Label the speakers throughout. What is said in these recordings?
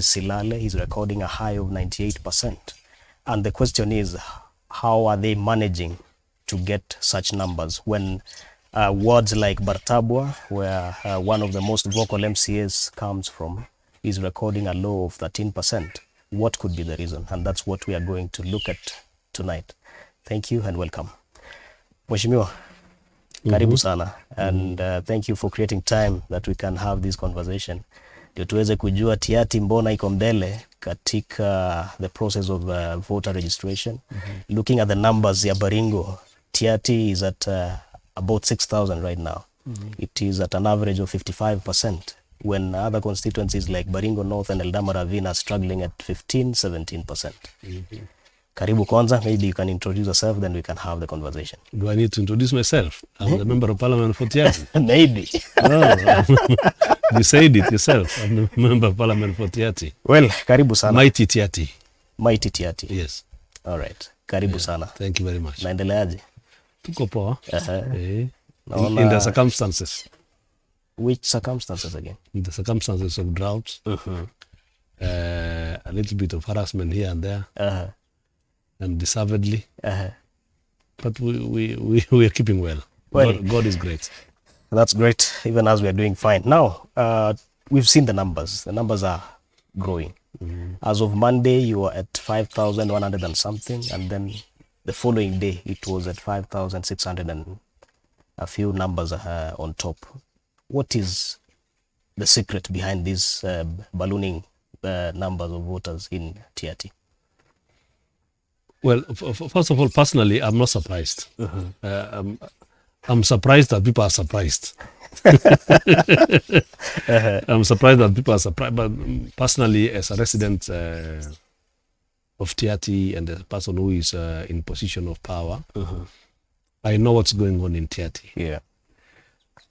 Speaker 1: Silale is recording a high of 98%. And the question is, how are they managing to get such numbers when wards like Bartabwa, where one of the most vocal MCAs comes from, is recording a low of 13%? What could be the reason? And that's what we are going to look at tonight. Thank you and welcome. Mheshimiwa, karibu sana. And thank you for creating time that we can have this conversation. Ndio tuweze kujua Tiaty mbona iko mbele katika the process of voter registration. Looking at the numbers ya Baringo, Tiaty is at about 6,000 right now. It is at an average of 55%, when other constituencies like Baringo North and Eldama Ravine are struggling at 15-17%. Karibu kwanza, maybe you can introduce yourself, then we can have the conversation.
Speaker 2: Do I need to introduce myself? I'm the member of parliament for Tiaty.
Speaker 1: Maybe.
Speaker 2: No, you said it yourself. I'm the member of parliament for Tiaty.
Speaker 1: Well, karibu sana.
Speaker 2: Mighty Tiaty.
Speaker 1: Mighty Tiaty.
Speaker 2: Yes.
Speaker 1: All right. Karibu sana.
Speaker 2: Thank you very much.
Speaker 1: Naendeleaje?
Speaker 2: Tuko poa.
Speaker 1: Naona...
Speaker 2: In the circumstances.
Speaker 1: Which circumstances again?
Speaker 2: In the circumstances of drought, a little bit of harassment here and there, and deservedly. But we are keeping well. God is great.
Speaker 1: That's great, even as we are doing fine. Now, we've seen the numbers. The numbers are growing. As of Monday, you were at 5,100 and something, and then the following day, it was at 5,600 and a few numbers on top. What is the secret behind these ballooning numbers of voters in Tiaty?
Speaker 2: Well, first of all, personally, I'm not surprised. I'm surprised that people are surprised. I'm surprised that people are surprised. But personally, as a resident of Tiaty and a person who is in position of power, I know what's going on in Tiaty.
Speaker 1: Yeah.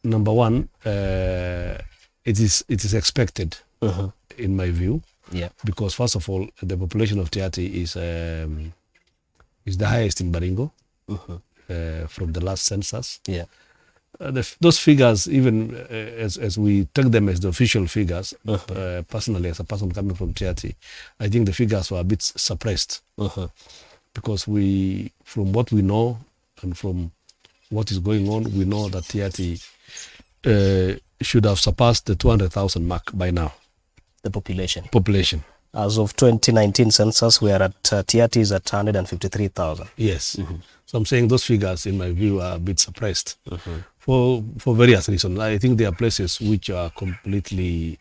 Speaker 2: Number one, it is expected, in my view.
Speaker 1: Yeah.
Speaker 2: Because first of all, the population of Tiaty is the highest in Baringo from the last census.
Speaker 1: Yeah.
Speaker 2: Those figures, even as we take them as the official figures, personally, as a person coming from Tiaty, I think the figures were a bit suppressed. Because from what we know and from what is going on, we know that Tiaty should have surpassed the 200,000 mark by now.
Speaker 1: The population.
Speaker 2: As
Speaker 1: of 2019 census, we are at Tiaty is at 153,000.
Speaker 2: Yes. So I'm saying those figures, in my view, are a bit suppressed for various reasons. I think there are places which are completely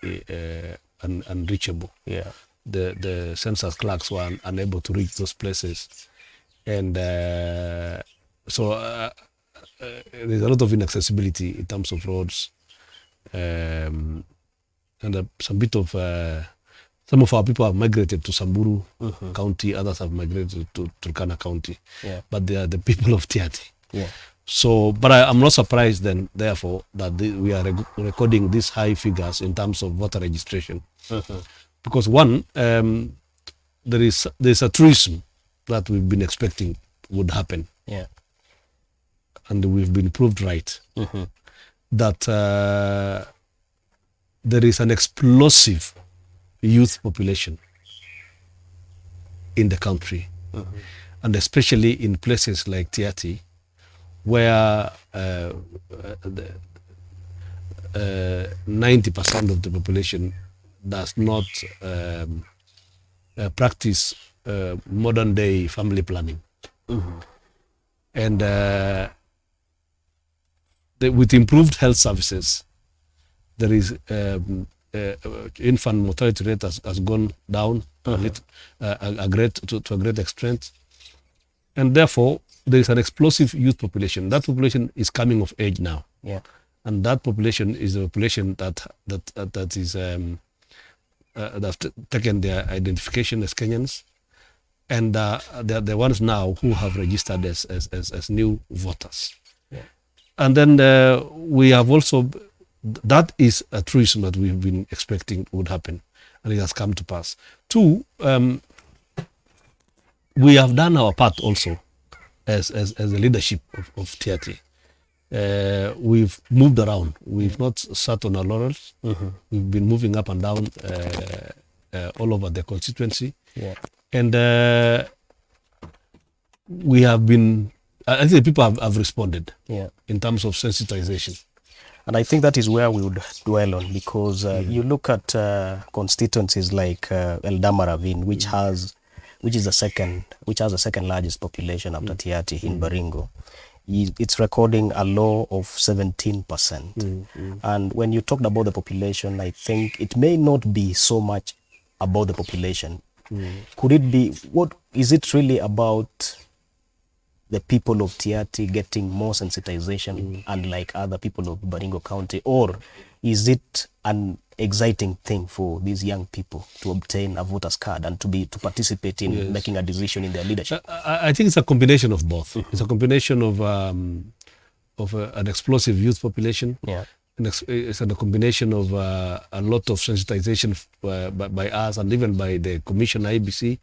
Speaker 2: unreachable.
Speaker 1: Yeah.
Speaker 2: The census clerks were unable to reach those places, and so there's a lot of inaccessibility in terms of roads, and some of our people have migrated to Samburu County, others have migrated to Turkana County, but they are the people of Tiaty.
Speaker 1: Yeah.
Speaker 2: So, but I'm not surprised then, therefore, that we are recording these high figures in terms of voter registration, because one, there's a truism that we've been expecting would happen.
Speaker 1: Yeah.
Speaker 2: And we've been proved right, that there is an explosive youth population in the country, and especially in places like Tiaty, where 90% of the population does not practice modern day family planning. And with improved health services, there is infant mortality rate has gone down to a great extent, and therefore there is an explosive youth population. That population is coming of age now, and that population is a population that is that's taken their identification as Kenyans, and they're the ones now who have registered as new voters. And then we have also, that is a truism that we've been expecting would happen, and it has come to pass. Two, we have done our part also as the leadership of Tiaty. We've moved around. We've not sat on our laurels. We've been moving up and down all over the constituency.
Speaker 1: Yeah.
Speaker 2: And we have been, I think people have responded in terms of sensitization.
Speaker 1: And I think that is where we would dwell on, because you look at constituencies like Eldama Ravine, which has the second largest population after Tiaty in Baringo. It's recording a low of 17%. And when you talked about the population, I think it may not be so much about the population. Could it be, what is it really about the people of Tiaty getting more sensitization, unlike other people of Baringo County, or is it an exciting thing for these young people to obtain a voter's card and to participate in making a decision in their leadership?
Speaker 2: I think it's a combination of both. It's a combination of an explosive youth population. It's a combination of a lot of sensitization by us and even by the Commissioner IBC.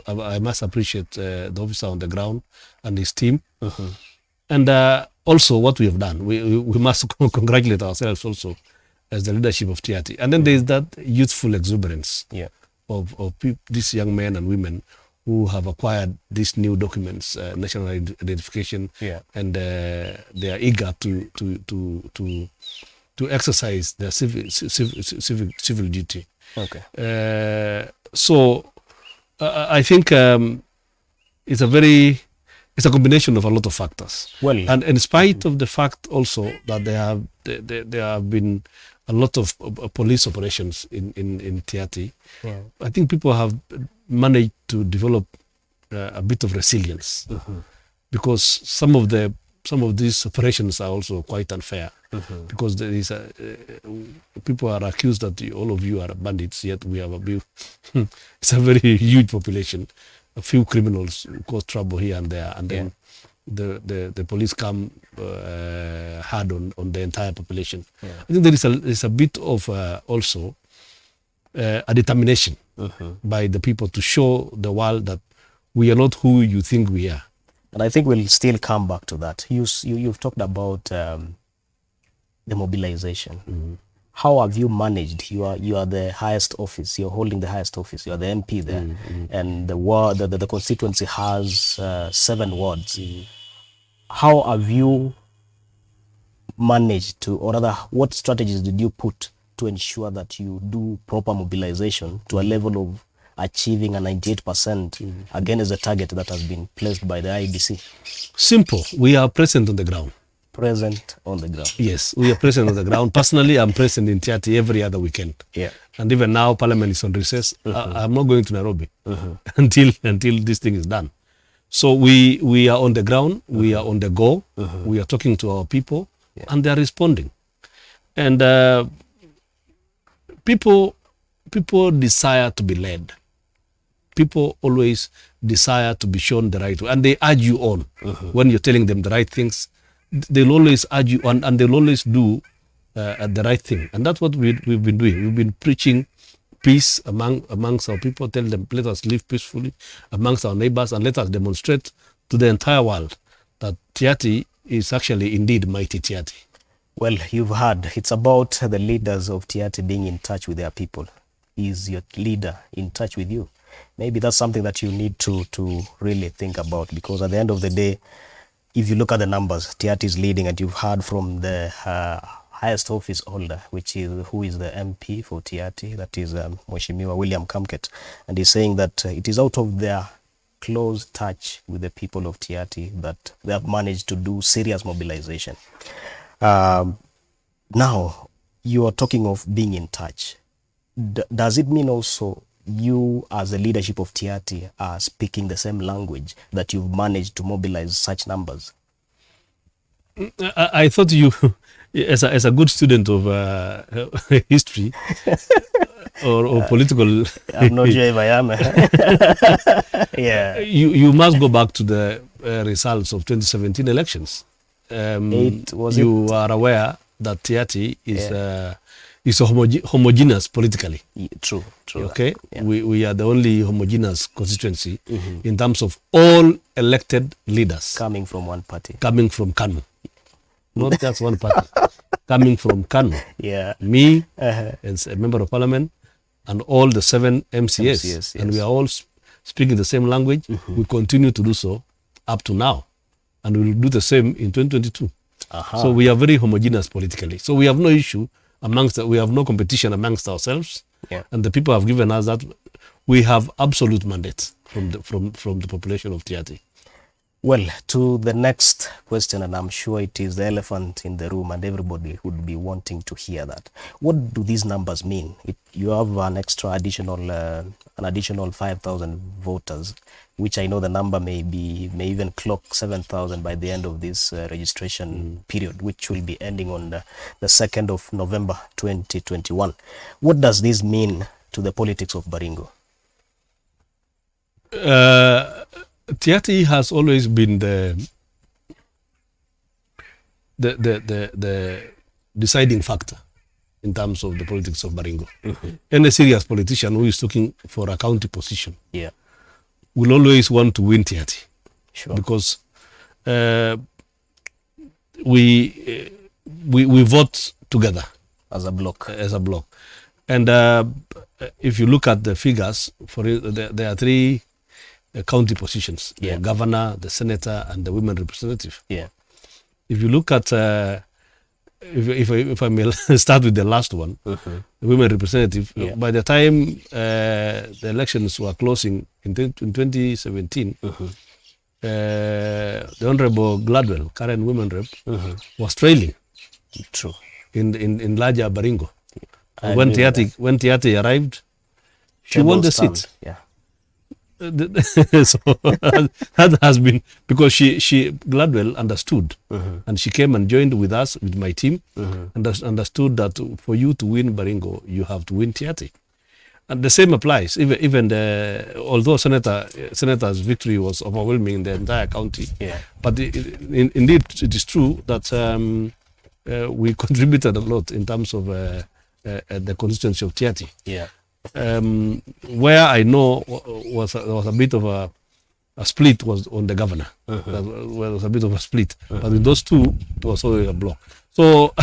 Speaker 2: I must appreciate the officer on the ground and his team. And also what we have done, we must congratulate ourselves also as the leadership of Tiaty. And then there is that youthful exuberance of these young men and women who have acquired these new documents, national identification, and they are eager to exercise their civil duty. So I think it's a combination of a lot of factors. And in spite of the fact also that there have been a lot of police operations in Tiaty, I think people have managed to develop a bit of resilience, because some of these operations are also quite unfair, because there is people are accused that all of you are bandits, yet we have it's a very huge population, a few criminals who cause trouble here and there, and then the police come hard on the entire population. I think there is a bit of also a determination by the people to show the world that we are not who you think we are.
Speaker 1: And I think we'll still come back to that. You've talked about the mobilization. How have you managed? You are the highest office. You're holding the highest office. You are the MP there, and the constituency has 7 wards. How have you managed to, or rather, what strategies did you put to ensure that you do proper mobilization to a level of achieving a 98% again as a target that has been placed by the IBC?
Speaker 2: Simple. We are present on the ground.
Speaker 1: Present on the ground.
Speaker 2: Yes, we are present on the ground. Personally, I'm present in Tiaty every other weekend. And even now, Parliament is on recess. I'm not going to Nairobi until this thing is done. So we are on the ground. We are on the go. We are talking to our people, and they are responding. And people desire to be led. People always desire to be shown the right way, and they urge you on when you're telling them the right things. They'll always urge you on, and they'll always do the right thing. And that's what we've been doing. We've been preaching peace amongst our people, tell them, let us live peacefully amongst our neighbors, and let us demonstrate to the entire world that Tiaty is actually indeed mighty Tiaty.
Speaker 1: Well, you've heard. It's about the leaders of Tiaty being in touch with their people. Is your leader in touch with you? Maybe that's something that you need to really think about, because at the end of the day, if you look at the numbers, Tiaty is leading, and you've heard from the highest office holder, who is the MP for Tiaty, that is Mheshimiwa Hon Kamket, and he's saying that it is out of their close touch with the people of Tiaty that they have managed to do serious mobilization. Now, you are talking of being in touch. Does it mean also you, as the leadership of Tiaty, are speaking the same language that you've managed to mobilize such numbers?
Speaker 2: I thought you, as a good student of history or political,
Speaker 1: I'm not sure if I am.
Speaker 2: You must go back to the results of 2017 elections. You are aware that Tiaty is homogeneous politically.
Speaker 1: True.
Speaker 2: Okay, we are the only homogeneous constituency in terms of all elected leaders
Speaker 1: coming from one party,
Speaker 2: coming from Kanu, not just one party, coming from Kanu.
Speaker 1: Yeah,
Speaker 2: me as a member of parliament, and all the 7 MCAs.
Speaker 1: yes.
Speaker 2: And we are all speaking the same language. We continue to do so up to now. And we will do the same in 2022. So we are very homogeneous politically. So we have no issue we have no competition amongst ourselves.
Speaker 1: Yeah.
Speaker 2: And the people have given us that we have absolute mandate from the population of Tiaty.
Speaker 1: Well, to the next question, and I'm sure it is the elephant in the room and everybody would be wanting to hear that. What do these numbers mean? You have an additional 5,000 voters, which I know the number may even clock 7,000 by the end of this registration period, which will be ending on the 2nd of November 2021. What does this mean to the politics of Baringo?
Speaker 2: Tiaty has always been the deciding factor in terms of the politics of Baringo. Any serious politician who is looking for a county position will always want to win Tiaty.
Speaker 1: Sure.
Speaker 2: Because we vote together
Speaker 1: as a block.
Speaker 2: And if you look at the figures, there are 3 county positions: the governor, the senator, and the women representative.
Speaker 1: Yeah.
Speaker 2: If you look at, if I may start with the last one, the women representative. By the time the elections were closing in 2017, the Honorable Gladwell, current women rep, was trailing.
Speaker 1: True.
Speaker 2: In larger Baringo. When Tiaty arrived, she won the seat.
Speaker 1: Yeah.
Speaker 2: So that has been because she Gladwell understood, and she came and joined with us, with my team, and understood that for you to win Baringo, you have to win Tiaty. And the same applies. Even although Senator's victory was overwhelming in the entire county, but indeed it is true that we contributed a lot in terms of the constituency of Tiaty.
Speaker 1: Yeah.
Speaker 2: Where I know was a bit of a split was on the governor. There was a bit of a split, but with those two, it was always a block. So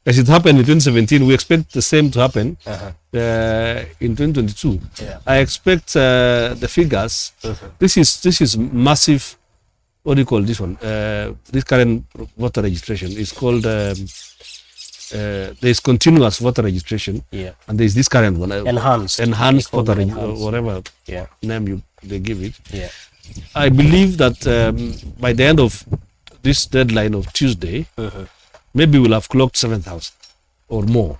Speaker 2: as it happened in 2017, we expect the same to happen in 2022. I expect the figures. This is massive. What do you call this one? This current voter registration is called. There's continuous voter registration, and there's this current one, enhanced voter registration, whatever name they give it. I believe that by the end of this deadline of Tuesday, maybe we'll have clocked 7,000 or more.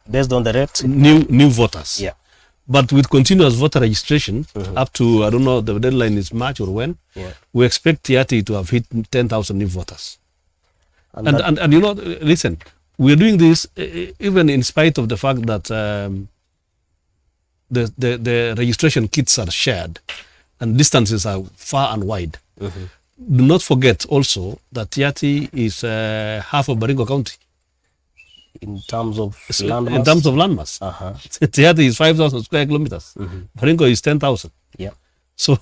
Speaker 1: Based on the rate,
Speaker 2: new voters. But with continuous voter registration, up to, I don't know, the deadline is March or when, we expect Tiaty to have hit 10,000 new voters. And you know, listen. We're doing this even in spite of the fact that the registration kits are shared and distances are far and wide. Do not forget also that Tiaty is half of Baringo County.
Speaker 1: In terms of landmass?
Speaker 2: In terms of landmass. Tiaty is 5,000 square kilometers. Baringo is 10,000. So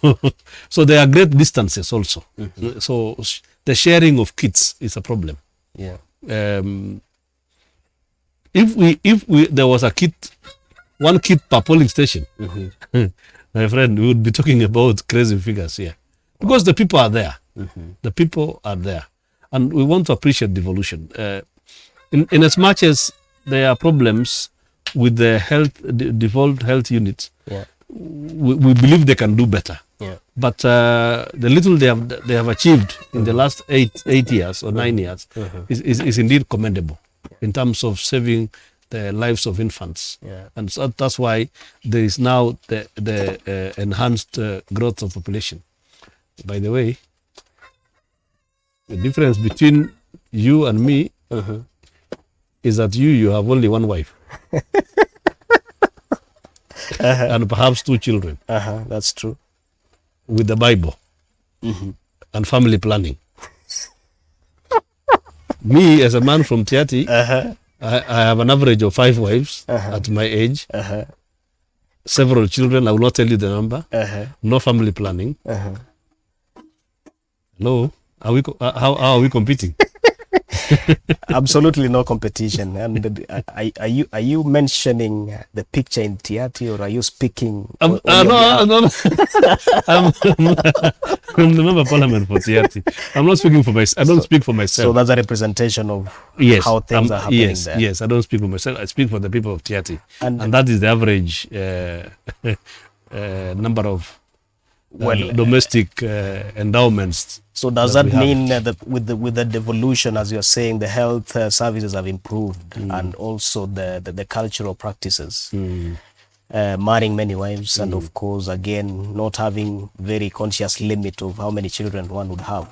Speaker 2: there are great distances also. So the sharing of kits is a problem. If there was one kit per polling station, my friend, we would be talking about crazy figures here, because the people are there. The people are there, and we want to appreciate devolution. In as much as there are problems with the devolved health units, we believe they can do better. But the little they have achieved in the last 8 years or 9 years is indeed commendable. In terms of saving the lives of infants. And so that's why there is now the enhanced growth of population. By the way, the difference between you and me is that you have only one wife. And perhaps 2 children.
Speaker 1: That's true.
Speaker 2: With the Bible and family planning. Me, as a man from Tiaty, I have an average of 5 wives at my age, several children. I will not tell you the number. No family planning. Hello, how are we competing?
Speaker 1: Absolutely no competition. And are you mentioning the picture in Tiaty, or are you speaking?
Speaker 2: No. I'm the member of parliament for Tiaty. I'm not speaking for myself. I don't speak for myself.
Speaker 1: So that's a representation of how things are happening there.
Speaker 2: Yes, I don't speak for myself. I speak for the people of Tiaty. And that is the average number of domestic endowments.
Speaker 1: So does that mean that with the devolution, as you're saying, the health services have improved, and also the cultural practices, marrying many wives, and of course, again, not having very conscious limit of how many children one would have.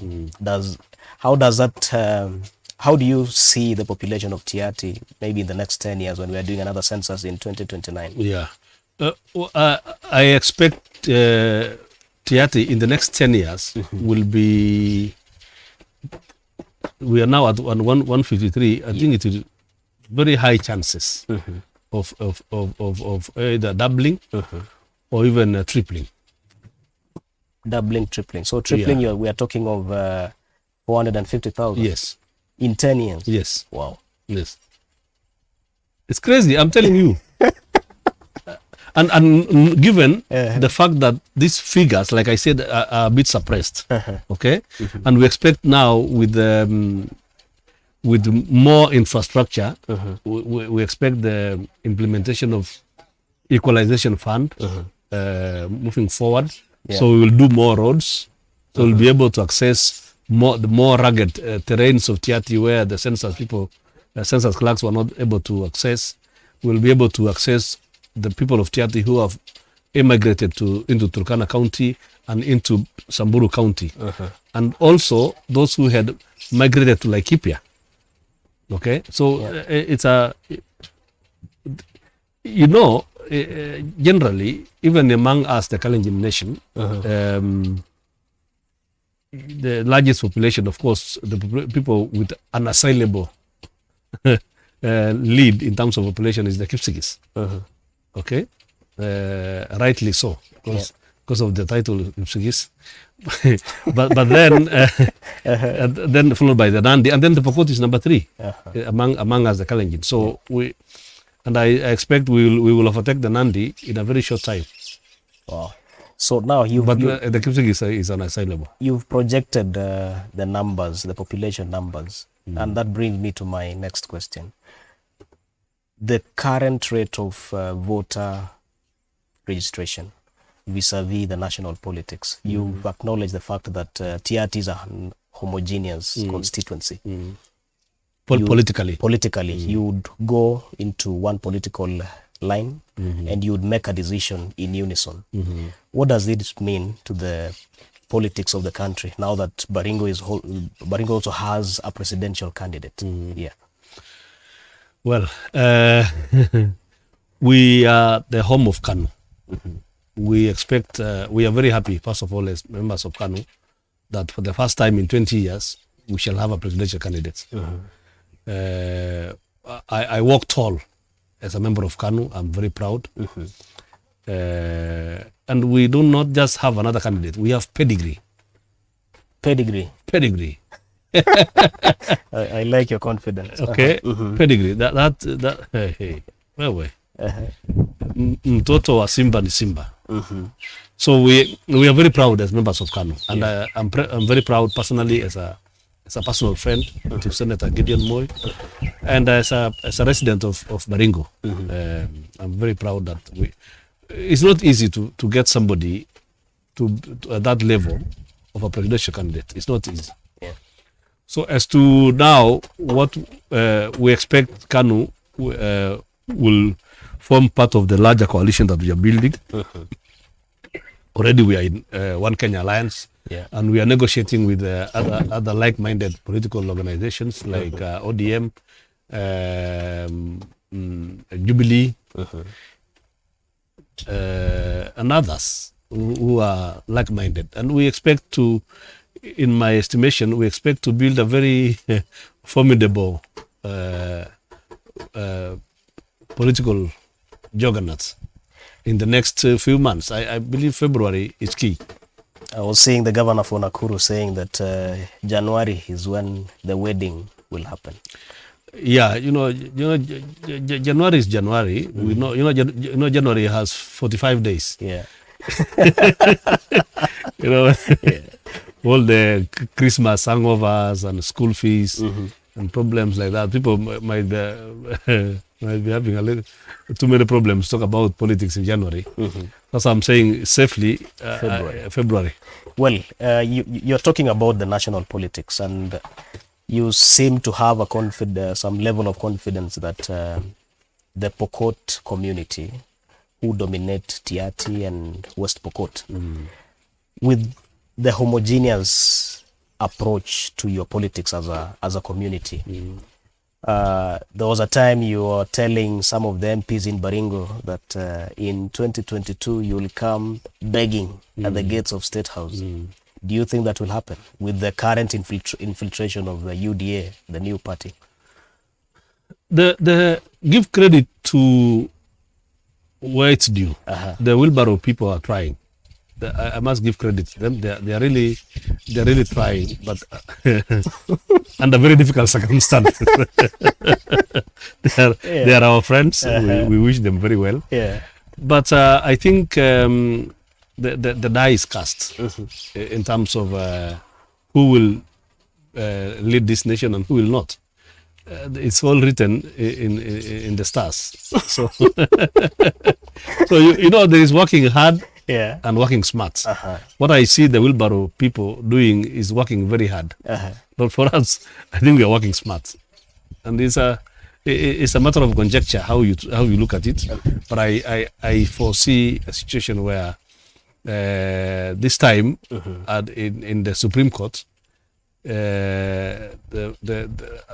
Speaker 1: How do you see the population of Tiaty maybe in the next 10 years when we are doing another census in 2029?
Speaker 2: Yeah, I expect Tiaty in the next 10 years will be, we are now at 153. I think it is very high chances of either doubling or even tripling.
Speaker 1: Doubling, tripling. So tripling, we are talking of 450,000.
Speaker 2: Yes.
Speaker 1: In 10 years.
Speaker 2: Yes.
Speaker 1: Wow.
Speaker 2: Yes. It's crazy. I'm telling you. And given the fact that these figures, like I said, are a bit suppressed, okay, and we expect now with more infrastructure, we expect the implementation of equalization fund moving forward. So we will do more roads. So we'll be able to access the more rugged terrains of Tiaty where the census clerks were not able to access. We'll be able to access the people of Tiaty who have immigrated into Turkana County and into Samburu County, and also those who had migrated to Laikipia. Okay, so it's generally, even among us, the Kalenjin nation, the largest population, of course, the people with unassailable lead in terms of population is the Kipsigis. Okay, rightly so, because of the title Kipsigis. but then then followed by the Nandi, and then the Pokot is number 3 among us, the Kalenjin. So I expect we will overtake the Nandi in a very short time.
Speaker 1: Wow. So now the
Speaker 2: Kipsigis is unassailable.
Speaker 1: You've projected the numbers, the population numbers, and that brings me to my next question. The current rate of voter registration vis-a-vis the national politics. You've acknowledged the fact that Tiaty is a homogeneous constituency.
Speaker 2: Politically,
Speaker 1: you would go into one political line and you would make a decision in unison. What does this mean to the politics of the country now that Baringo also has a presidential candidate?
Speaker 2: Well, we are the home of KANU. We expect, we are very happy, first of all, as members of KANU, that for the first time in 20 years, we shall have a presidential candidate. I walk tall as a member of KANU. I'm very proud. And we do not just have another candidate, we have pedigree. Pedigree.
Speaker 1: I like your confidence.
Speaker 2: Okay, pedigree. Hey, wewe. Mtoto wa Simba ni Simba. So we are very proud as members of KANU, and I'm very proud personally as a personal friend to Senator Gideon Moi, and as a resident of Baringo. I'm very proud that it's not easy to get somebody to that level of a presidential candidate. It's not easy. So as to now, what we expect KANU will form part of the larger coalition that we are building. Already we are in One Kenya Alliance, and we are negotiating with other like-minded political organizations like ODM, Jubilee, and others who are like-minded. And we expect to, in my estimation, we expect to build a very formidable political juggernaut in the next few months. I believe February is key.
Speaker 1: I was seeing the governor for Nakuru saying that January is when the wedding will happen?
Speaker 2: Yeah, January is January. We know, January has 45 days.
Speaker 1: Yeah.
Speaker 2: Yeah. All the Christmas hangovers and school fees and problems like that. People might be having a little too many problems to talk about politics in January. That's why I'm saying safely February.
Speaker 1: Well, you're talking about the national politics, and you seem to have some level of confidence that the Pokot community, who dominate Tiaty and West Pokot, with the homogeneous approach to your politics as a community. There was a time you were telling some of the MPs in Baringo that in 2022 you will come begging at the gates of Statehouse. Do you think that will happen with the current infiltration of the UDA, the new party?
Speaker 2: The give credit to where it's due. The wheelbarrow people are trying. I must give credit to them. They are really trying, but under very difficult circumstances. They are our friends. We wish them very well.
Speaker 1: Yeah.
Speaker 2: But I think the die is cast in terms of who will lead this nation and who will not. It's all written in the stars. So, there is working hard and working smart. What I see the wheelbarrow people doing is working very hard. But for us, I think we are working smart. And it's a matter of conjecture how you look at it. But I foresee a situation where this time in the Supreme Court,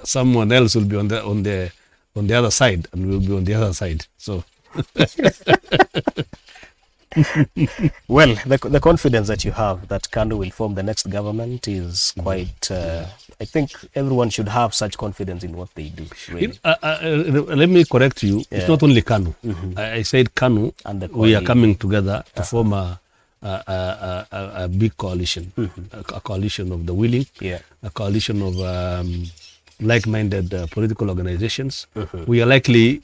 Speaker 2: someone else will be on the other side, and will be on the other side. So,
Speaker 1: well, the confidence that you have that KANU will form the next government is quite. I think everyone should have such confidence in what they do. Really.
Speaker 2: Let me correct you. It's not only KANU. I said KANU, and we are coming together to form a big coalition, a coalition of the willing, a coalition of like-minded political organizations. We are likely,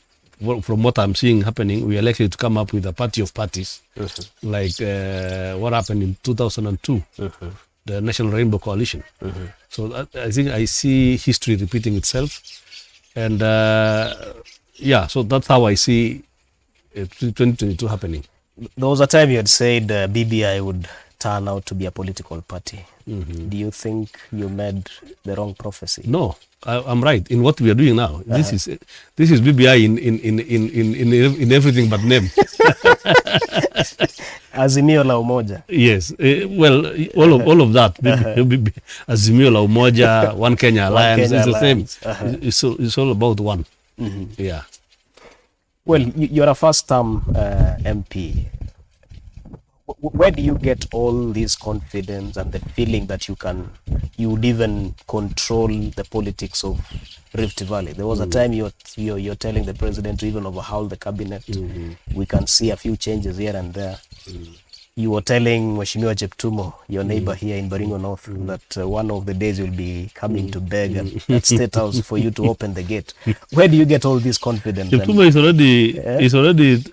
Speaker 2: from what I'm seeing happening, we are likely to come up with a party of parties, like what happened in 2002, the National Rainbow Coalition. So I think I see history repeating itself, and so that's how I see 2022 happening.
Speaker 1: There was a time you had said BBI would turn out to be a political party. Do you think you made the wrong prophecy?
Speaker 2: No, I'm right in what we are doing now. This is BBI in everything but name.
Speaker 1: Azimio la Umoja.
Speaker 2: Yes, well, all of that. Azimio la Umoja, One Kenya Alliance, it's the same. It's all about one. Yeah.
Speaker 1: Well, you're a first-term MP. Where do you get all this confidence and the feeling that you would even control the politics of Rift Valley? There was a time you're telling the president to even overhaul the cabinet. We can see a few changes here and there. You were telling Mheshimiwa Cheptumo, your neighbor here in Baringo North, that one of the days you'll be coming to beg at Statehouse for you to open the gate. Where do you get all this confidence?
Speaker 2: Cheptumo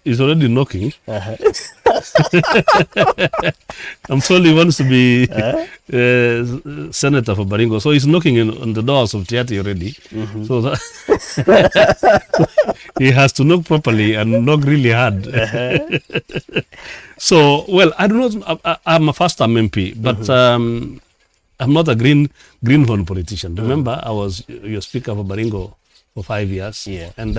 Speaker 2: is already knocking. I'm told he wants to be senator for Baringo, so he's knocking on the doors of Tiaty already. So that he has to knock properly and knock really hard. So, well, I don't know. I'm a first-time MP, but I'm not a greenhorn politician. Remember, I was your speaker for Baringo for 5 years, and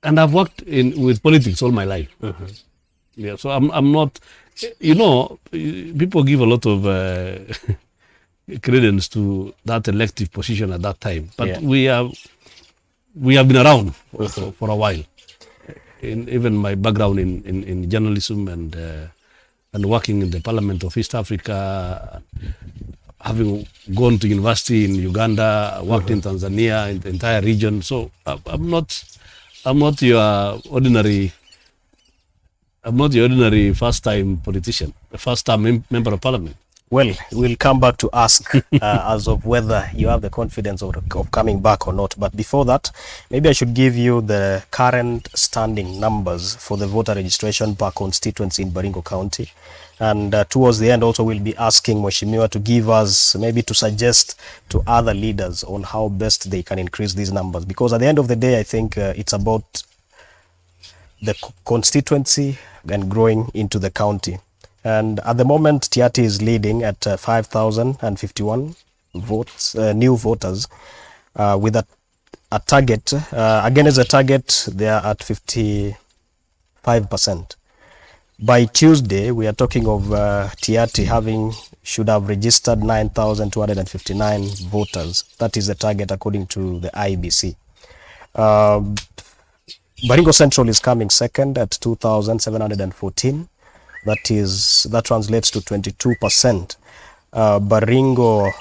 Speaker 2: I've worked with politics all my life. Yeah, so I'm not. People give a lot of credence to that elective position at that time, but we have been around for a while. Even my background in journalism and working in the Parliament of East Africa, having gone to university in Uganda, worked in Tanzania, in the entire region. So I'm not your ordinary first-time politician, a first-time member of Parliament.
Speaker 1: Well, we'll come back to ask as of whether you have the confidence of coming back or not. But before that, maybe I should give you the current standing numbers for the voter registration per constituency in Baringo County. And towards the end also we'll be asking Mheshimiwa to give us, maybe to suggest to other leaders on how best they can increase these numbers. Because at the end of the day, I think it's about the constituency and growing into the county. And at the moment, Tiaty is leading at 5,051 votes, new voters, with a target. Again, as a target, they are at 55%. By Tuesday, we are talking of Tiaty should have registered 9,259 voters. That is the target according to the IBC. Baringo Central is coming second at 2,714. That translates to 22%. Baringo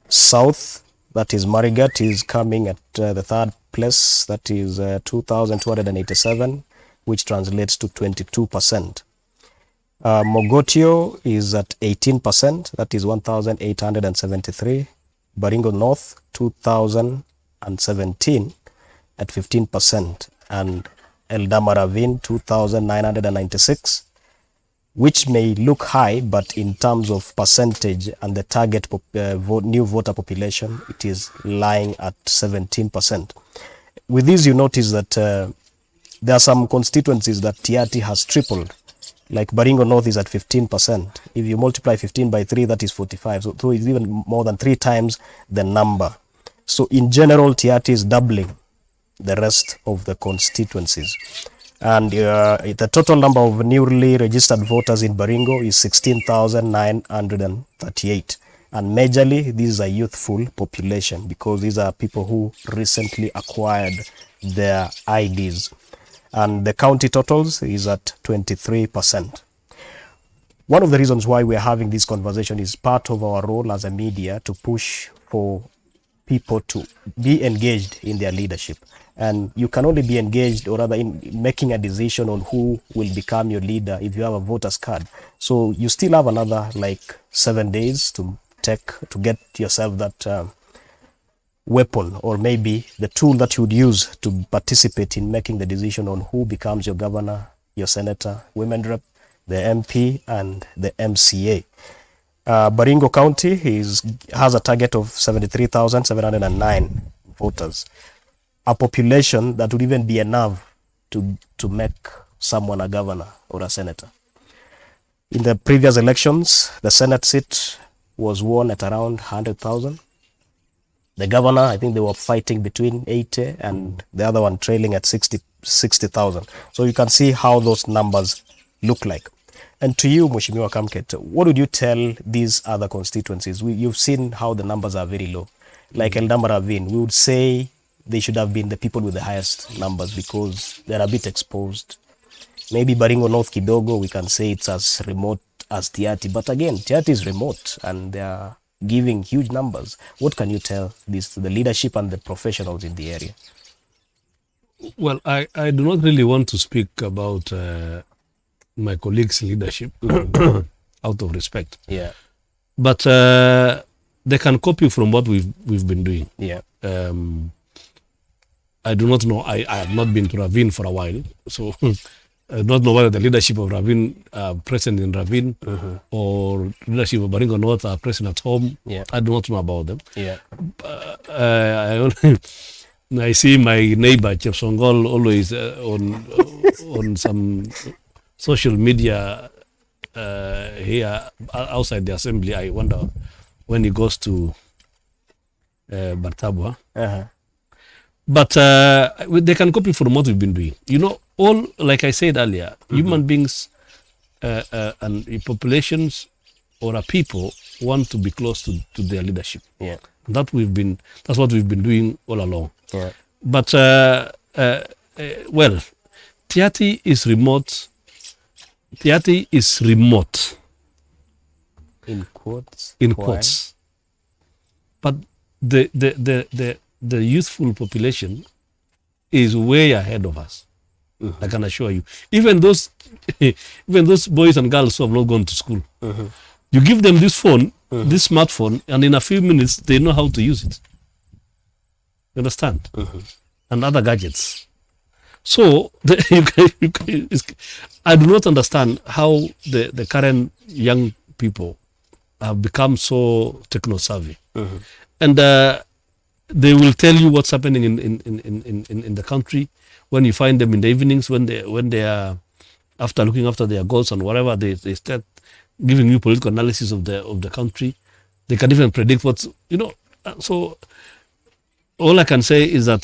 Speaker 1: South, that is Marigat, is coming at the third place. That is 2,287, which translates to 22%. Mogotio is at 18%. That is 1,873. Baringo North, 2,017 at 15%. And Ravine, 2,996. Which may look high, but in terms of percentage and the target new voter population, it is lying at 17%. With this, you notice that there are some constituencies that Tiaty has tripled, like Baringo North is at 15%. If you multiply 15 by 3, that is 45. So it's even more than 3 times the number. So in general, Tiaty is doubling the rest of the constituencies. And the total number of newly registered voters in Baringo is 16,938. And majorly, this is a youthful population because these are people who recently acquired their IDs. And the county totals is at 23%. One of the reasons why we are having this conversation is part of our role as a media to push for people to be engaged in their leadership. And you can only be engaged, or rather in making a decision on who will become your leader if you have a voter's card. So you still have another 7 days to get yourself that weapon, or maybe the tool that you would use to participate in making the decision on who becomes your governor, your senator, women rep, the MP, and the MCA. Baringo County has a target of 73,709 voters. A population that would even be enough to make someone a governor or a senator. In the previous elections, the Senate seat was won at around 100,000. The governor, I think they were fighting between 80 and the other one trailing at 60,000. So you can see how those numbers look like. And to you, Mheshimiwa Kamket, what would you tell these other constituencies? You've seen how the numbers are very low. Like Ravine, we would say they should have been the people with the highest numbers because they're a bit exposed. Maybe Baringo North Kidogo, we can say it's as remote as Tiaty. But again, Tiaty is remote and they are giving huge numbers. What can you tell the leadership and the professionals in the area?
Speaker 2: Well, I do not really want to speak about my colleagues' leadership out of respect.
Speaker 1: Yeah.
Speaker 2: But they can copy from what we've been doing.
Speaker 1: Yeah.
Speaker 2: I do not know. I have not been to Ravine for a while, so I do not know whether the leadership of Ravine are present in Ravine or leadership of Baringo North are present at home.
Speaker 1: Yeah.
Speaker 2: I do not know about them.
Speaker 1: Yeah.
Speaker 2: I see my neighbor Chepsongol always on some social media here outside the assembly. I wonder when he goes to Bartabwa. But they can copy from what we've been doing. You know, like I said earlier, human beings and populations or a people want to be close to their leadership.
Speaker 1: Yeah.
Speaker 2: That's what we've been doing all along.
Speaker 1: Yeah.
Speaker 2: But well, Tiaty is remote. Tiaty is remote.
Speaker 1: In quotes.
Speaker 2: In quotes. But the youthful population is way ahead of us. I can assure you. Even those boys and girls who have not gone to school, You give them this phone, this smartphone, and in a few minutes, they know how to use it. You understand? And other gadgets. So, I do not understand how the current young people have become so techno-savvy. And they will tell you what's happening in the country. When you find them in the evenings, when they are after looking after their goals and whatever, they start giving you political analysis of the country. They can even predict what's, so all I can say is that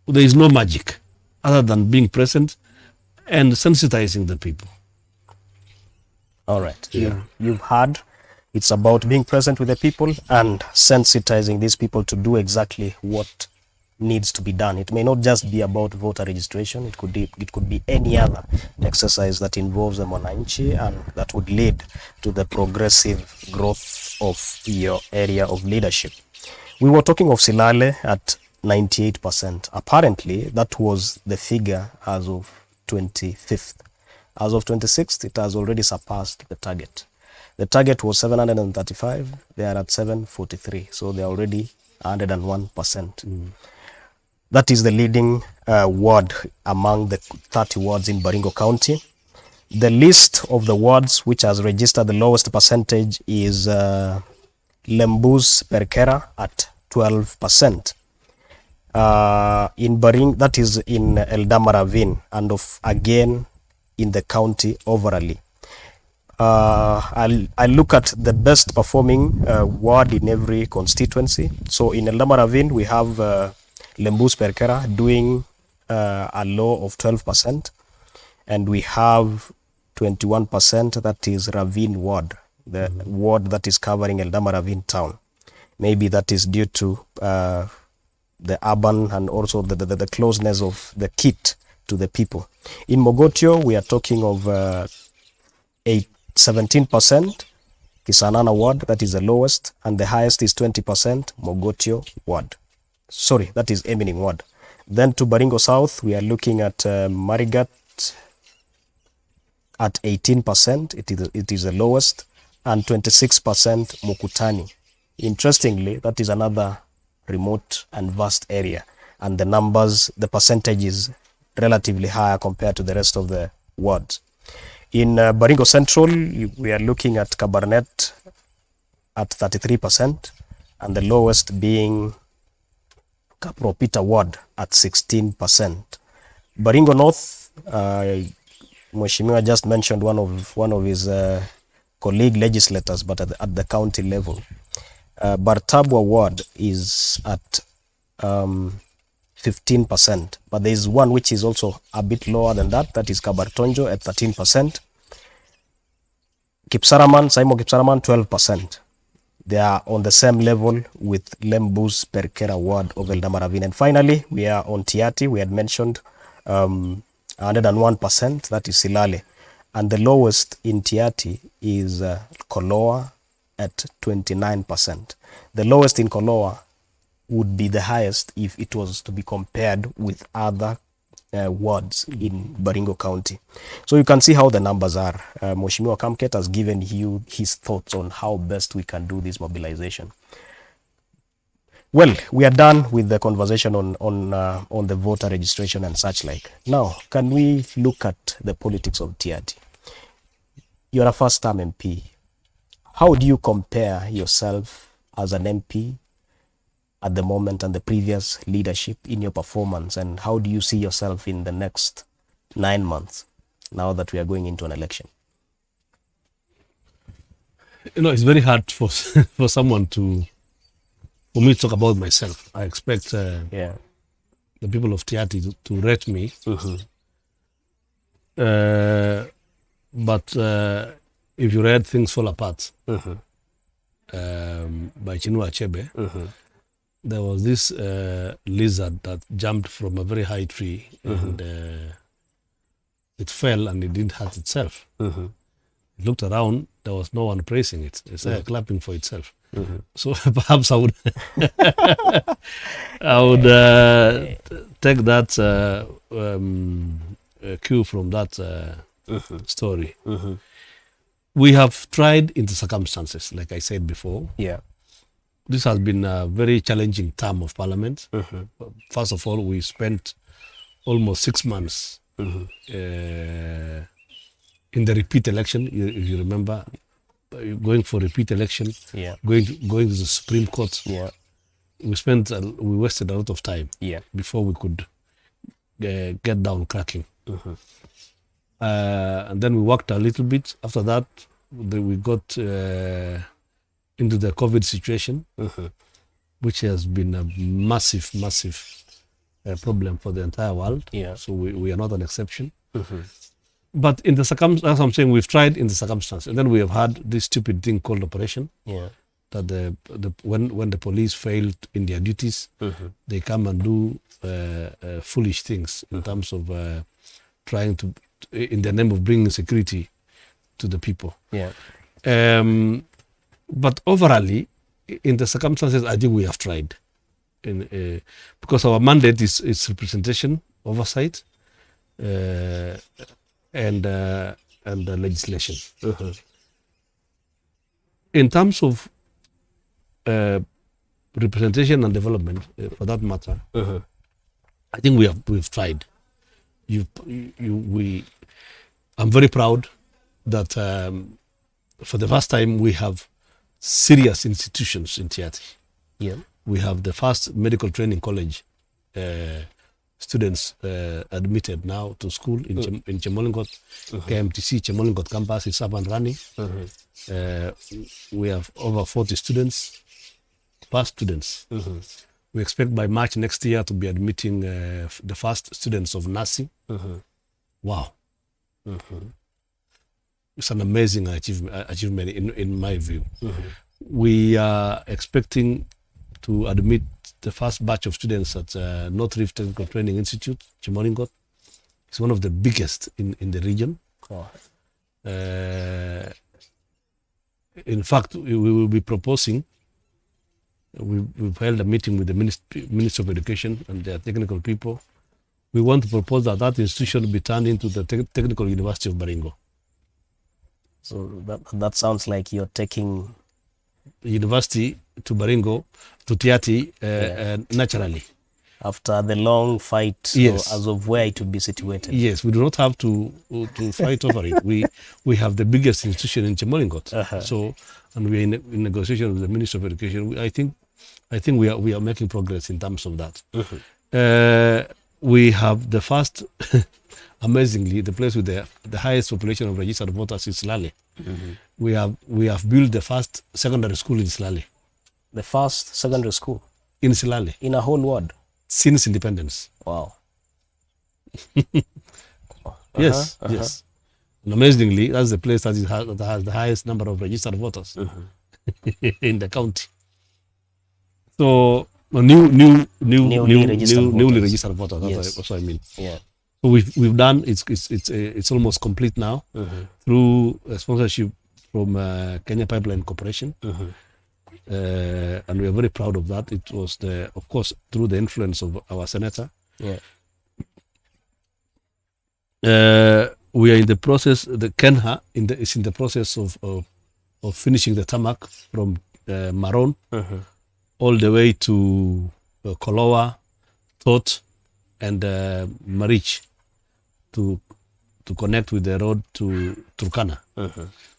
Speaker 2: there is no magic other than being present and sensitizing the people.
Speaker 1: All right. You've heard. It's about being present with the people and sensitizing these people to do exactly what needs to be done. It may not just be about voter registration. It could be any other exercise that involves the Mwananchi and that would lead to the progressive growth of your area of leadership. We were talking of Silale at 98%. Apparently, that was the figure as of 25th. As of 26th, it has already surpassed the target. The target was 735. They are at 743. So they are already 101%. That is the leading ward among the 30 wards in Baringo County. The list of the wards which has registered the lowest percentage is Lembus Perkera at 12%. In Baringo, that is in Eldama Ravine, and again in the county overall. I look at the best performing ward in every constituency. So in Eldama Ravine, we have Lembus Perkera doing a low of 12%, and we have 21%, that is Ravine ward, the ward that is covering Eldama Ravine town. Maybe that is due to the urban and also the closeness of the kit to the people. In Mogotio, we are talking of 17%, Kisanana ward, that is the lowest, and the highest is 20%, Mogotio ward. Sorry, that is Emining ward. Then to Baringo South, we are looking at Marigat at 18%, it is the lowest, and 26% Mukutani. Interestingly, that is another remote and vast area, and the percentage is relatively higher compared to the rest of the wards. In Baringo Central, we are looking at Kabarnet at 33%, and the lowest being Kapropita ward at 16%. Baringo North, Mheshimiwa just mentioned one of his colleague legislators, but at the county level. Bartabwa ward is at 15%, but there is one which is also a bit lower than that. That is Kabartonjo at 13%. Saimo Kipsaraman 12%. They are on the same level with Lembus Perkera ward of Eldama Ravine. And finally, we are on Tiaty. We had mentioned 101%, that is Silale. And the lowest in Tiaty is Koloa at 29%. The lowest in Koloa would be the highest if it was to be compared with other wards in Baringo County. So you can see how the numbers are. Mheshimiwa Kamket has given you his thoughts on how best we can do this mobilization. Well, we are done with the conversation on the voter registration and such like. Now, can we look at the politics of Tiaty? You're a first-time MP. How do you compare yourself as an MP at the moment and the previous leadership in your performance, and how do you see yourself in the next 9 months now that we are going into an election?
Speaker 2: It's very hard for someone for me to talk about myself. I expect the people of Tiaty to rate me. But if you read Things Fall Apart by Chinua Achebe, there was this lizard that jumped from a very high tree and it fell and it didn't hurt itself. It looked around, there was no one praising it. It's clapping for itself. So perhaps I would take that cue from that story. We have tried in the circumstances, like I said before.
Speaker 1: Yeah.
Speaker 2: This has been a very challenging term of parliament. First of all, we spent almost 6 months in the repeat election. If you remember, going for repeat election, going to the Supreme Court.
Speaker 1: Yeah.
Speaker 2: We wasted a lot of time before we could get down cracking. And then we worked a little bit. After that, we got into the COVID situation, which has been a massive problem for the entire world.
Speaker 1: Yeah.
Speaker 2: So we are not an exception. But in the circumstances, as I'm saying, we've tried in the circumstance, and then we have had this stupid thing called operation.
Speaker 1: Yeah.
Speaker 2: That when the police failed in their duties, they come and do foolish things in terms of trying to, in the name of bringing security to the people.
Speaker 1: Yeah.
Speaker 2: But overall, in the circumstances, I think we have tried, because our mandate is representation, oversight, and legislation. In terms of representation and development, for that matter, I think we've tried. I'm very proud that for the first time we have serious institutions in Tiaty.
Speaker 1: Yeah.
Speaker 2: We have the first medical training college students admitted now to school in Chemolingot. KMTC Chemolingot campus is up and running. We have over 40 students, first students. We expect by March next year to be admitting the first students of nursing. Wow. It's an amazing achievement in my view. We are expecting to admit the first batch of students at North Rift Technical Training Institute, Chemolingot. It's one of the biggest in the region. In fact, we will be proposing, we've held a meeting with the Minister of Education and their technical people. We want to propose that institution be turned into the Technical University of Baringo.
Speaker 1: So that sounds like you're taking
Speaker 2: the university to Baringo, to Tiaty, naturally.
Speaker 1: After the long fight,
Speaker 2: yes,
Speaker 1: as of where it would be situated.
Speaker 2: Yes, we do not have to fight over it. We have the biggest institution in Chemolingot. So, and we are in negotiation with the Minister of Education. I think we are making progress in terms of that. We have the first, amazingly, the place with the highest population of registered voters is Silale. We have built the first secondary school in Silale.
Speaker 1: The first secondary school
Speaker 2: in Silale,
Speaker 1: in a whole ward
Speaker 2: since independence.
Speaker 1: Wow.
Speaker 2: Yes. And amazingly, that's the place that has the highest number of registered voters in the county. So newly registered voters. That's what I mean.
Speaker 1: Yeah.
Speaker 2: So we've done. It's almost complete now through a sponsorship from Kenya Pipeline Corporation, and we are very proud of that. It was of course, through the influence of our senator.
Speaker 1: Yeah.
Speaker 2: We are in the process. The Kenha is in the process of finishing the tarmac from Maron all the way to Kolowa, Tot, and Marich to connect with the road to Turkana.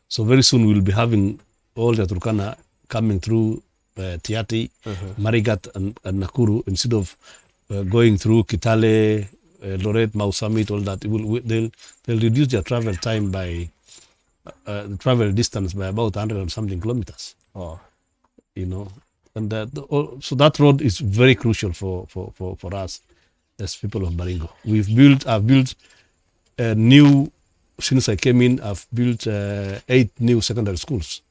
Speaker 2: So very soon we'll be having all the Turkana coming through Tiaty, Marigat, and Nakuru, instead of going through Kitale, Loret, Mau Summit, all that. They'll reduce their travel time by the travel distance by about 100 and something kilometers.
Speaker 1: Oh.
Speaker 2: You know, and so that road is very crucial for us as people of Baringo. I've built a new, since I came in, I've built 8 new secondary schools.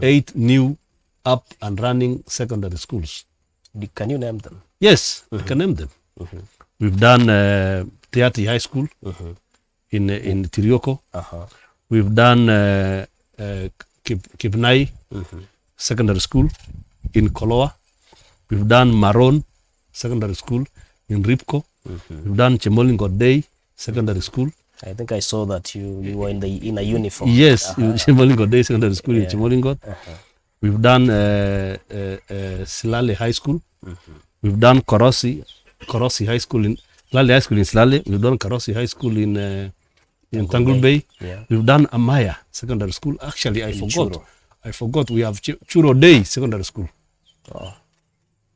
Speaker 2: 8 new up and running secondary schools.
Speaker 1: Can you name them?
Speaker 2: Yes, I can name them. We've done Tiaty High School in Kericho. We've done Kipnai Secondary School in Kolowa. We've done Maron Secondary School in Ripko. We've done Chemolingot Day Secondary School.
Speaker 1: I think I saw that you were in a uniform.
Speaker 2: Yes, Chimolingo Day Secondary School in Chimolingo. We've done Silale High School. We've done Korosi High School in Silale High School in Silale. We've done Korosi High School in Tangle Bay. Yeah. We've done Amaya Secondary School. Actually, I forgot. We have Churo Day Secondary School. Oh.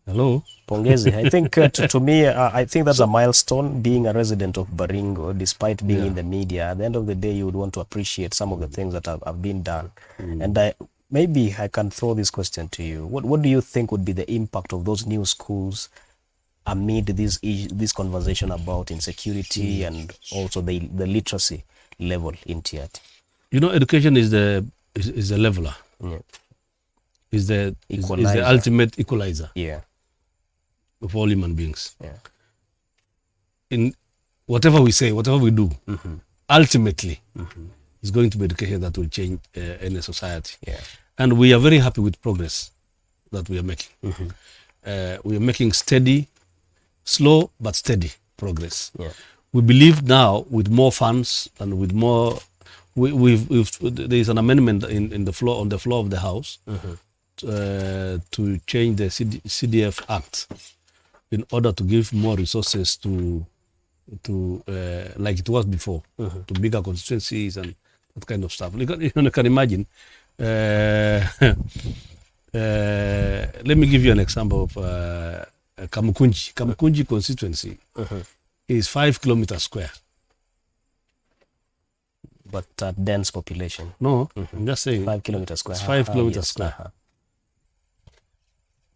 Speaker 2: Hello.
Speaker 1: Pongezi. I think to me, I think that's a milestone, being a resident of Baringo, despite being in the media. At the end of the day, you would want to appreciate some of the things that have been done. And maybe I can throw this question to you. What do you think would be the impact of those new schools amid this conversation about insecurity and also the literacy level in Tiaty?
Speaker 2: You know, education is the leveler. Yeah. Is the ultimate equalizer. Yeah. Of all human beings. Yeah. In whatever we say, whatever we do, ultimately, it's going to be education that will change any society. Yeah. And we are very happy with progress that we are making. We are making steady, slow but steady progress. Yeah. We believe now with more funds and with more, there is an amendment on the floor of the House to change the CDF Act in order to give more resources to like it was before, to bigger constituencies and that kind of stuff. You can imagine. Let me give you an example of Kamukunji. Kamukunji constituency is 5 kilometers square.
Speaker 1: But dense population.
Speaker 2: No, I'm just saying
Speaker 1: 5 kilometers square.
Speaker 2: It's 5 kilometers square.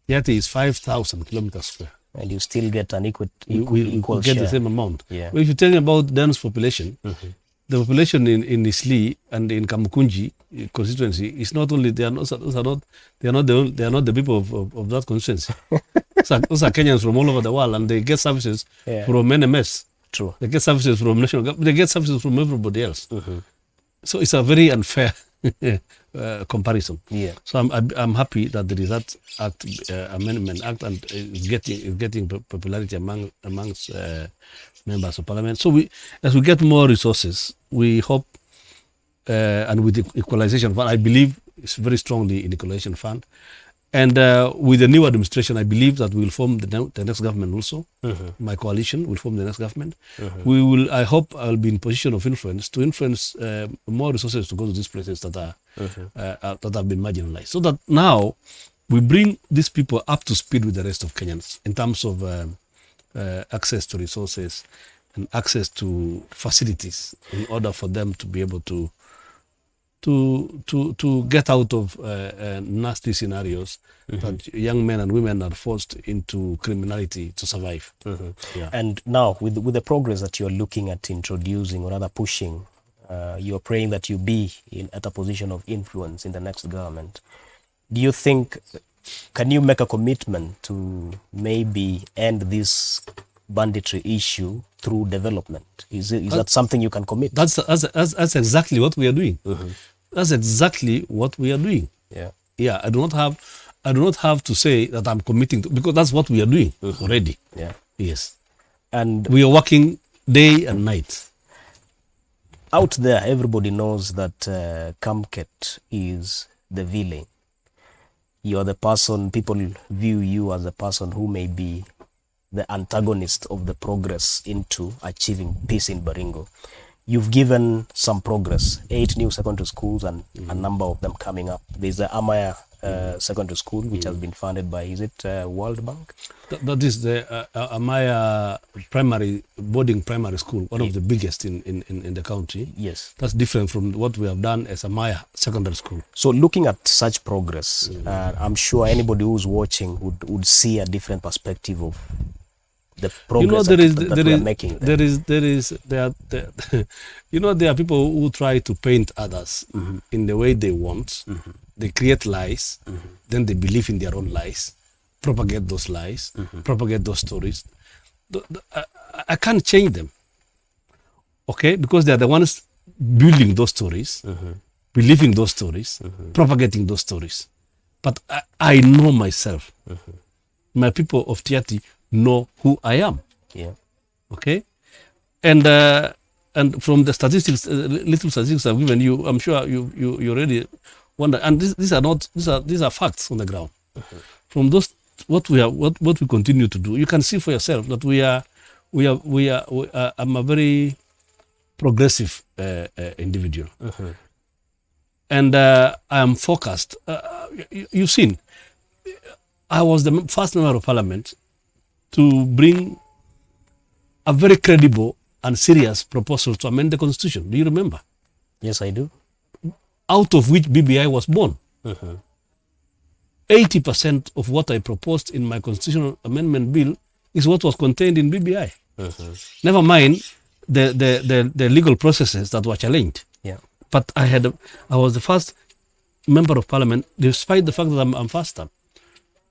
Speaker 2: Yet is 5,000 kilometers square.
Speaker 1: And you still get an equal
Speaker 2: get
Speaker 1: share.
Speaker 2: The same amount. Yeah. Well, if you're talking about dense population, the population in Isli and in Kamukunji constituency is not only they are not the people of that constituency. Those are Kenyans from all over the world, and they get services from NMS.
Speaker 1: True.
Speaker 2: They get services from national government. They get services from everybody else. So it's a very unfair comparison. Yeah. So I'm happy that there is that amendment act, and it's getting popularity amongst members of parliament. So as we get more resources, we hope, and with the equalization fund, I believe it's very strongly in equalization fund. And with the new administration, I believe that we will form the next government also. My coalition will form the next government. I hope I'll be in position of influence to influence more resources to go to these places that have been marginalized. So that now we bring these people up to speed with the rest of Kenyans in terms of access to resources and access to facilities in order for them to be able to get out of nasty scenarios that young men and women are forced into criminality to survive. Yeah.
Speaker 1: And now, with the progress that you're looking at introducing or rather pushing, you're praying that you be at a position of influence in the next government. Do you think, can you make a commitment to maybe end this banditry issue through development? Is that something you can commit?
Speaker 2: That's exactly what we are doing. That's exactly what we are doing.
Speaker 1: Yeah.
Speaker 2: Yeah. I do not have to say that I'm committing to, because that's what we are doing already.
Speaker 1: Yeah.
Speaker 2: Yes. And we are working day and night.
Speaker 1: Out there, everybody knows that Kamket is the villain. You are the person, people view you as the person who may be the antagonist of the progress into achieving peace in Baringo. You've given some progress, 8 new secondary schools and a number of them coming up. There's the Amaya secondary school, which has been funded by, is it World Bank?
Speaker 2: That is the Amaya boarding primary school, one of the biggest in the country.
Speaker 1: Yes.
Speaker 2: That's different from what we have done as Amaya secondary school.
Speaker 1: So looking at such progress, I'm sure anybody who's watching would see a different perspective of the progress that we are making. There are people who try to paint others in the way they want. They create lies, then they believe in their own lies, propagate those lies, propagate those stories. I can't change them, okay? Because they are the ones building those stories, believing those stories, propagating those stories. But I know myself. My people of Tiaty know who I am. Yeah.
Speaker 2: Okay? And and from the statistics, little statistics I've given you, I'm sure you already wonder. And these are facts on the ground. From those, what we continue to do, you can see for yourself that I'm a very progressive individual, and I am focused. You've seen, I was the first member of parliament to bring a very credible and serious proposal to amend the constitution. Do you remember?
Speaker 1: Yes, I do.
Speaker 2: Out of which BBI was born. 80% of what I proposed in my constitutional amendment bill is what was contained in BBI. Never mind the legal processes that were challenged.
Speaker 1: Yeah.
Speaker 2: But I was the first member of parliament, despite the fact that I'm first term,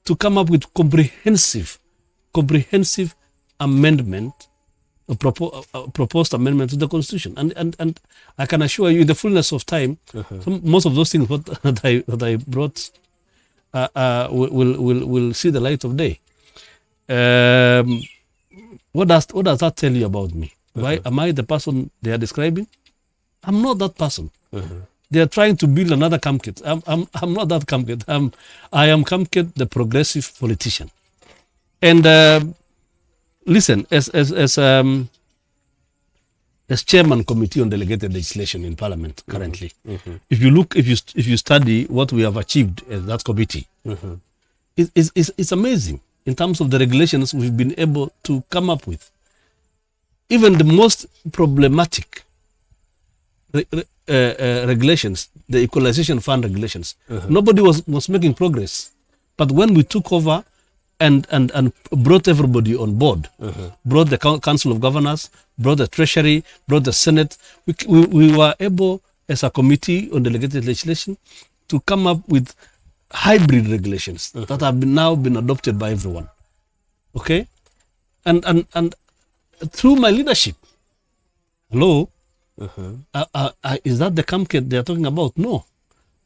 Speaker 2: to come up with comprehensive amendment, a proposed amendment to the constitution. And I can assure you, in the fullness of time, most of those things that I brought will see the light of day. What does that tell you about me? Why am I the person they are describing? I'm not that person. They are trying to build another Kamket. I'm not that Kamket. I am Kamket, the progressive politician. And listen, as chairman committee on delegated legislation in parliament currently, if you study what we have achieved as that committee, it's amazing in terms of the regulations we've been able to come up with. Even the most problematic regulations, the equalization fund regulations, nobody was making progress. But when we took over and brought everybody on board, brought the Council of Governors, brought the Treasury, brought the Senate, we were able, as a committee on delegated legislation, to come up with hybrid regulations that have now been adopted by everyone. Okay? And through my leadership. Hello? Is that the Kamket they are talking about? No.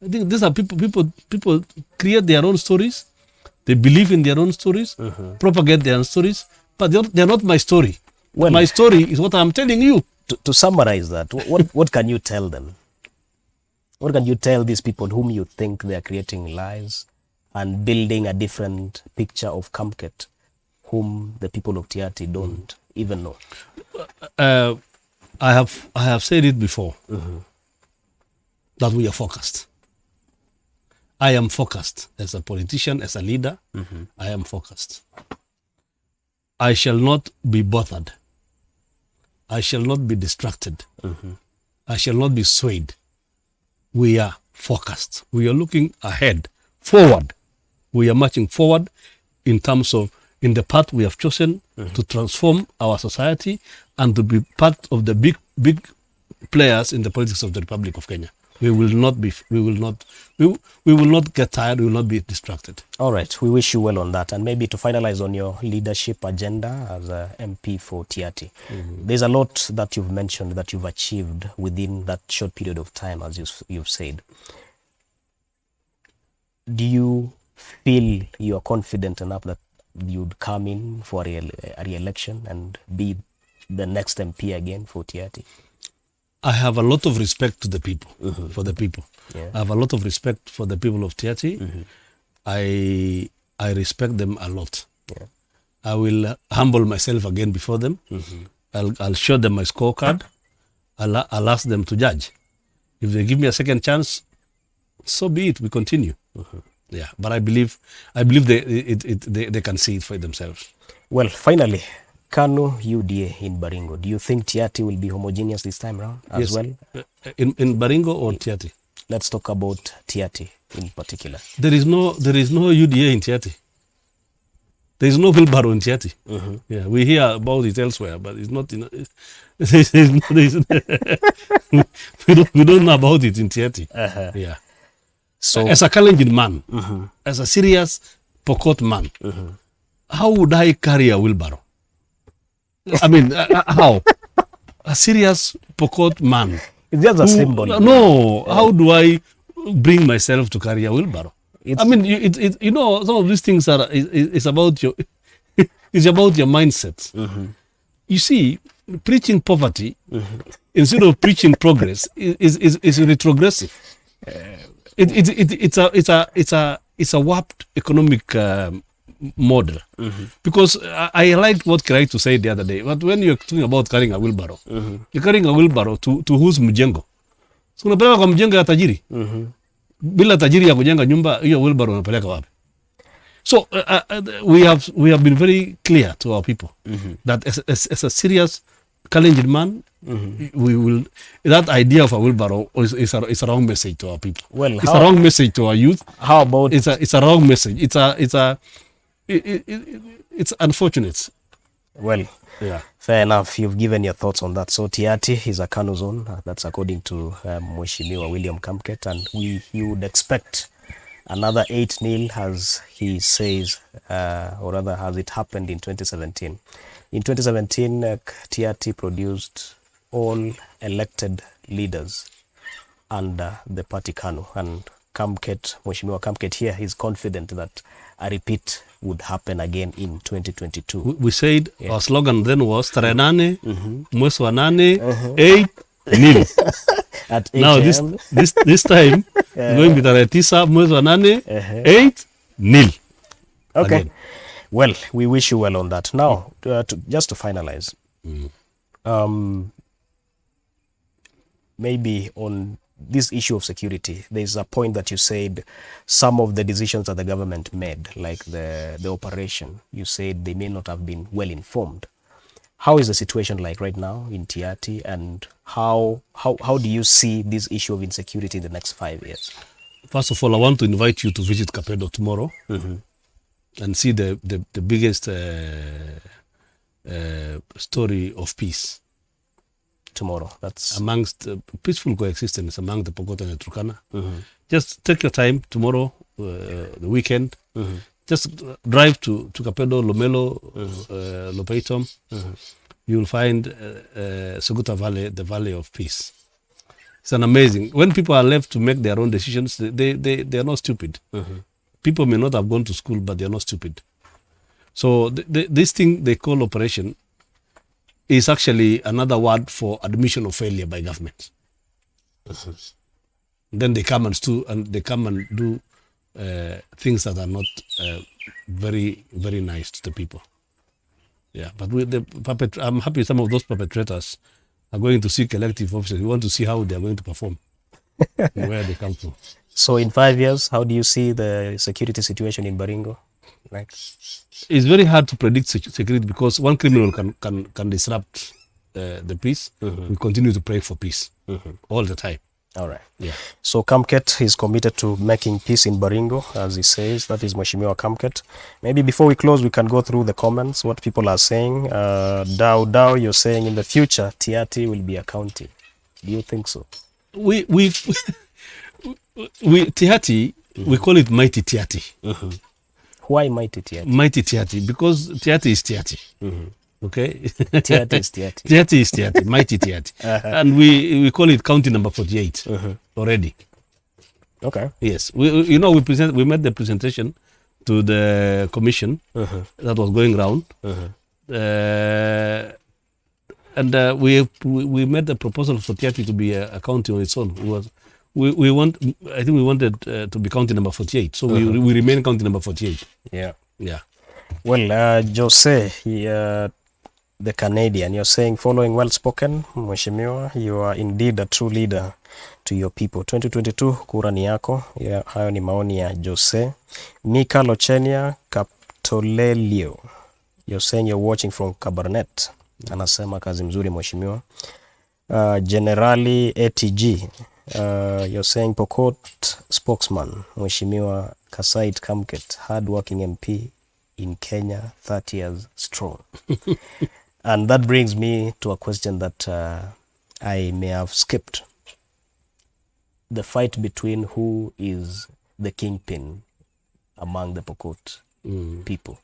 Speaker 2: I think these are people create their own stories. They believe in their own stories, propagate their own stories, but they're not my story. Well, my story is what I'm telling you.
Speaker 1: To summarize that, what can you tell them? What can you tell these people whom you think they are creating lies and building a different picture of Kamket, whom the people of Tiaty don't even know?
Speaker 2: I have said it before, that we are focused. I am focused as a politician, as a leader. I am focused. I shall not be bothered. I shall not be distracted. I shall not be swayed. We are focused. We are looking ahead, forward. We are marching forward in terms of, in the path we have chosen to transform our society and to be part of the big players in the politics of the Republic of Kenya. We will not get tired. We will not be distracted.
Speaker 1: All right. We wish you well on that. And maybe to finalize on your leadership agenda as a MP for Tiaty, there's a lot that you've mentioned that you've achieved within that short period of time, as you've said. Do you feel you're confident enough that you'd come in for a re-election and be the next MP again for Tiaty?
Speaker 2: I have a lot of respect to the people, for the people.
Speaker 1: Yeah.
Speaker 2: I have a lot of respect for the people of Tiaty. I respect them a lot.
Speaker 1: Yeah.
Speaker 2: I will humble myself again before them. I'll show them my scorecard. I'll ask them to judge. If they give me a second chance, so be it. We continue. Yeah, but I believe they can see it for themselves.
Speaker 1: Well, finally, KANU UDA in Baringo. Do you think Tiaty will be homogeneous this time around as well?
Speaker 2: In Baringo or Tiaty?
Speaker 1: Let's talk about Tiaty in particular.
Speaker 2: There is no UDA in Tiaty. There is no wheelbarrow in Tiaty. Yeah, we hear about it elsewhere, but it's not. We don't know about it in Tiaty. Yeah.
Speaker 1: So,
Speaker 2: as a Kalenjin man, as a serious Pokot man, how would I carry a wheelbarrow? I mean, how? A serious Pokot man.
Speaker 1: it's just a symbol.
Speaker 2: No, how do I bring myself to carry a wheelbarrow? I mean, you know, some of these things it's about your, it's about your mindset. You see, preaching poverty instead of preaching progress is retrogressive. It's a warped economic model. Because I liked what Kericho said the other day. But when you're talking about carrying a wheelbarrow, you're carrying a wheelbarrow to whose mjengo? So unapeleka kwa mjengo ya tajiri. Bila tajiri ya kujenga nyumba, hiyo wheelbarrow unapeleka wapi? So we have been very clear to our people that as a serious challenged man, we will, that idea of a wheelbarrow is a wrong message to our people.
Speaker 1: Well,
Speaker 2: it's a wrong message to our youth.
Speaker 1: How about
Speaker 2: it's a wrong message. It's unfortunate.
Speaker 1: Well, yeah, fair enough. You've given your thoughts on that. So Tiaty is a Kanu zone. That's according to Mheshimiwa William Kamket, and you would expect another 8-0, as he says, or rather, as it happened in 2017. In 2017, Tiaty produced all elected leaders under the party Kanu, and Kamket, Mheshimiwa Kamket here, is confident that a repeat would happen again in 2022.
Speaker 2: We said our slogan then was tarehe 8 mwezi wa 8 8-0.
Speaker 1: At
Speaker 2: Now this time we're going to tarehe 9 mwezi wa 8 8-0.
Speaker 1: Okay.
Speaker 2: Again.
Speaker 1: Well, we wish you well on that. Now, just to finalize, maybe on this issue of security, there's a point that you said some of the decisions that the government made, like the operation, you said they may not have been well informed. How is the situation like right now in Tiaty, and how do you see this issue of insecurity in the next 5 years?
Speaker 2: First of all, I want to invite you to visit Kapedo tomorrow and see the biggest story of peace.
Speaker 1: Tomorrow, that's
Speaker 2: amongst peaceful coexistence among the Pokot and the Turkana. Just take your time tomorrow, the weekend. Just drive to Kapedo, Lomelo, Lopeitom. You will find Suguta Valley, the Valley of Peace. It's an amazing. When people are left to make their own decisions, they are not stupid. People may not have gone to school, but they are not stupid. So this thing they call operation is actually another word for admission of failure by government. Then they come and do things that are not very, very nice to the people. Yeah, but I'm happy some of those perpetrators are going to seek elective officers. We want to see how they are going to perform and where they come from.
Speaker 1: So in 5 years, how do you see the security situation in Baringo? Like,
Speaker 2: it's very hard to predict security because one criminal can disrupt the peace. We continue to pray for peace all the time.
Speaker 1: All right.
Speaker 2: Yeah.
Speaker 1: So Kamket is committed to making peace in Baringo, as he says. That is Mheshimiwa Kamket. Maybe before we close, we can go through the comments, what people are saying. Dao, you're saying in the future, Tiaty will be a county. Do you think so?
Speaker 2: We Tiaty, we call it Mighty Tiaty.
Speaker 1: Why Mighty Tiaty?
Speaker 2: Mighty Tiaty, because Tiaty is Tiaty. Okay?
Speaker 1: Tiaty is Tiaty.
Speaker 2: Tiaty is Tiaty, Mighty Tiaty. And we call it county number 48 already.
Speaker 1: Okay.
Speaker 2: Yes. We made the presentation to the commission that was going round. And we made the proposal for Tiaty to be a county on its own. I think we wanted to be county number 48. So we remain county number 48.
Speaker 1: Yeah.
Speaker 2: Yeah.
Speaker 1: Well, Jose, the Canadian, you're saying following well-spoken, Mheshimiwa, you are indeed a true leader to your people. 2022, kura ni yako. Yeah, hayo ni maoni ya Jose. Mika Lochenia Kaptolelio, you're saying you're watching from Kabarnet. Anasema kazi mzuri Mheshimiwa. Generali ATG, you're saying Pokot spokesman, Mheshimiwa Kasait Kamket, hard-working MP in Kenya, 30 years strong. And that brings me to a question that I may have skipped. The fight between who is the kingpin among the Pokot people.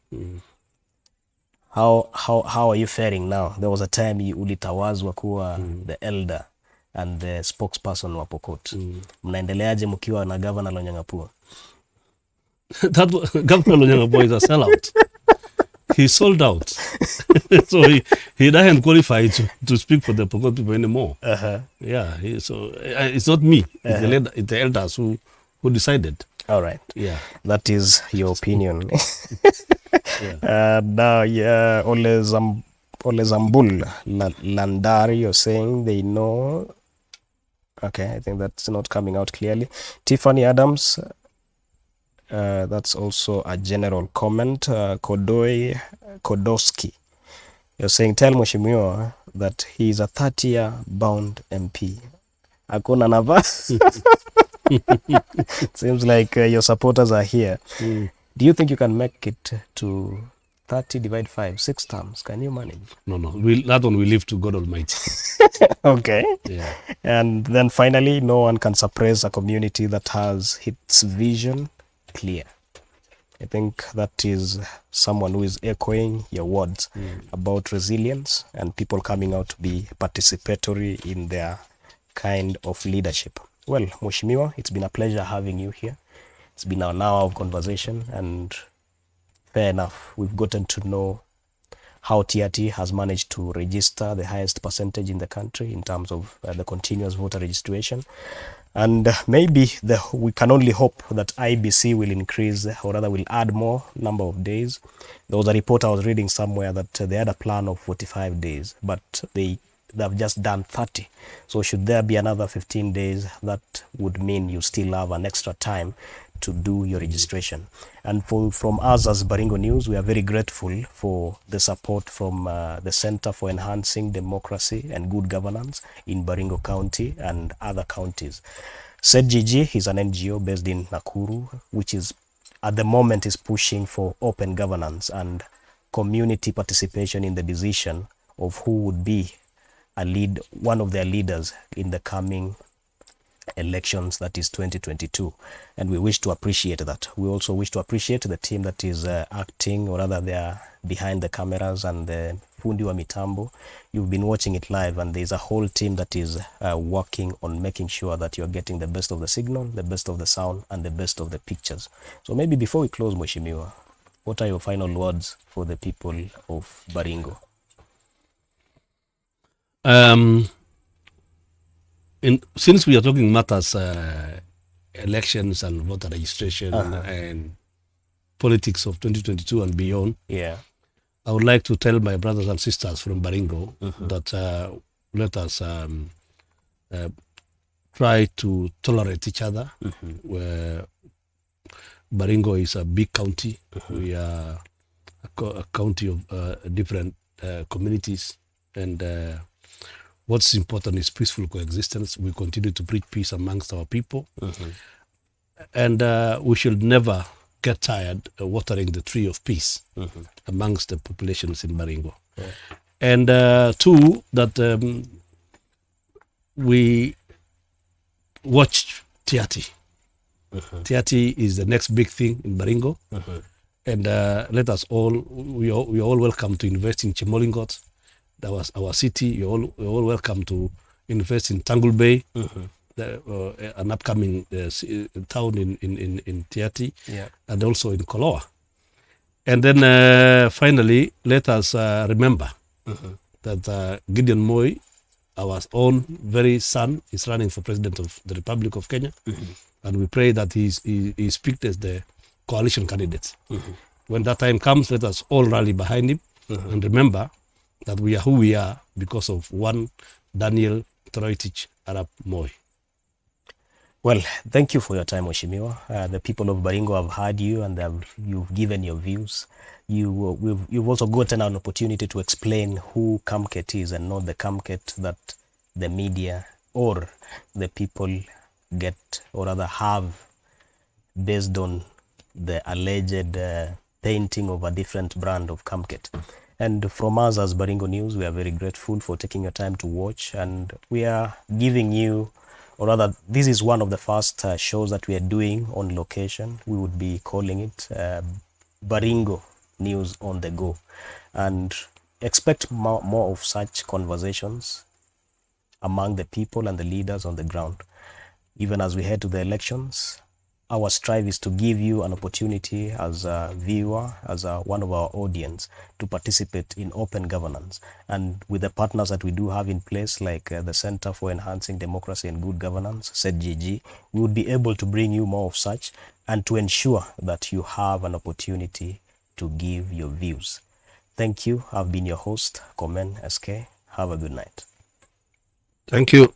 Speaker 1: How are you faring now? There was a time ulitawazwa kuwa the elder and the spokesperson wa Pokot. Mnaendeleaje mkiwa na Governor Lonyangapuo?
Speaker 2: That Governor Lonyangapuo is a sellout. He sold out. So he doesn't qualify to speak for the Pokot people anymore. Yeah, so it's not me. It's the elders who decided.
Speaker 1: All right.
Speaker 2: Yeah.
Speaker 1: That is your opinion.
Speaker 2: Yeah.
Speaker 1: Now, yeah, Ole Zambul Landari, you're saying they know. Okay, I think that's not coming out clearly. Tiffany Adams, that's also a general comment. Kodowski, you're saying tell Mheshimiwa that he is a 30-year bound MP. Hakuna nafasi. Seems like your supporters are here. Do you think you can make it to 30 divide 5, 6 terms? Can you manage?
Speaker 2: No. That one we leave to God Almighty.
Speaker 1: Okay.
Speaker 2: Yeah.
Speaker 1: And then finally, no one can suppress a community that has its vision clear. I think that is someone who is echoing your words about resilience and people coming out to be participatory in their kind of leadership. Well, Mheshimiwa, it's been a pleasure having you here. It's been an hour of conversation, and fair enough, we've gotten to know how Tiaty has managed to register the highest percentage in the country in terms of the continuous voter registration. And maybe we can only hope that IBC will increase, or rather will add more number of days. There was a report I was reading somewhere that they had a plan of 45 days, but they've just done 30. So should there be another 15 days, that would mean you still have an extra time to do your registration. And from us as Baringo News, we are very grateful for the support from the Center for Enhancing Democracy and Good Governance in Baringo County and other counties. SEDGG is an NGO based in Nakuru, which is at the moment is pushing for open governance and community participation in the decision of who would be one of their leaders in the coming elections, that is 2022, and we wish to appreciate that. We also wish to appreciate the team that is acting, or rather they are behind the cameras, and the fundi wa mitambo. You've been watching it live, and there's a whole team that is working on making sure that you're getting the best of the signal, the best of the sound, and the best of the pictures. So maybe before we close, Mheshimiwa, what are your final words for the people of Baringo?
Speaker 2: Since we are talking matters, elections and voter registration and politics of 2022 and beyond, I would like to tell my brothers and sisters from Baringo that let us try to tolerate each other. Where Baringo is a big county. We are a county of different communities, and what's important is peaceful coexistence. We continue to preach peace amongst our people. And we should never get tired of watering the tree of peace amongst the populations in Baringo. And two, that we watch Tiaty. Tiaty is the next big thing in Baringo. And let us all, we all welcome to invest in Chemolingot. That was our city. You're all welcome to invest in Tangle Bay, an upcoming town in Tiaty, and also in Koloa. And then finally, let us remember that Gideon Moi, our own very son, is running for president of the Republic of Kenya, and we pray that he's picked as the coalition candidate. When that time comes, let us all rally behind him and remember that we are who we are because of one Daniel Toroitich Arap Moi.
Speaker 1: Well, thank you for your time, Mheshimiwa. The people of Baringo have heard you, and you've given your views. You've also gotten an opportunity to explain who Kamket is, and not the Kamket that the media or the people get, or rather have, based on the alleged painting of a different brand of Kamket. And from us as Baringo News, we are very grateful for taking your time to watch, and we are giving you, or rather, this is one of the first shows that we are doing on location. We would be calling it Baringo News on the Go, and expect more of such conversations among the people and the leaders on the ground. Even as we head to the elections, our strive is to give you an opportunity as a viewer, as one of our audience, to participate in open governance. And with the partners that we do have in place, like the Center for Enhancing Democracy and Good Governance, CEDGG, we would be able to bring you more of such and to ensure that you have an opportunity to give your views. Thank you. I've been your host, Komen SK. Have a good night.
Speaker 2: Thank you.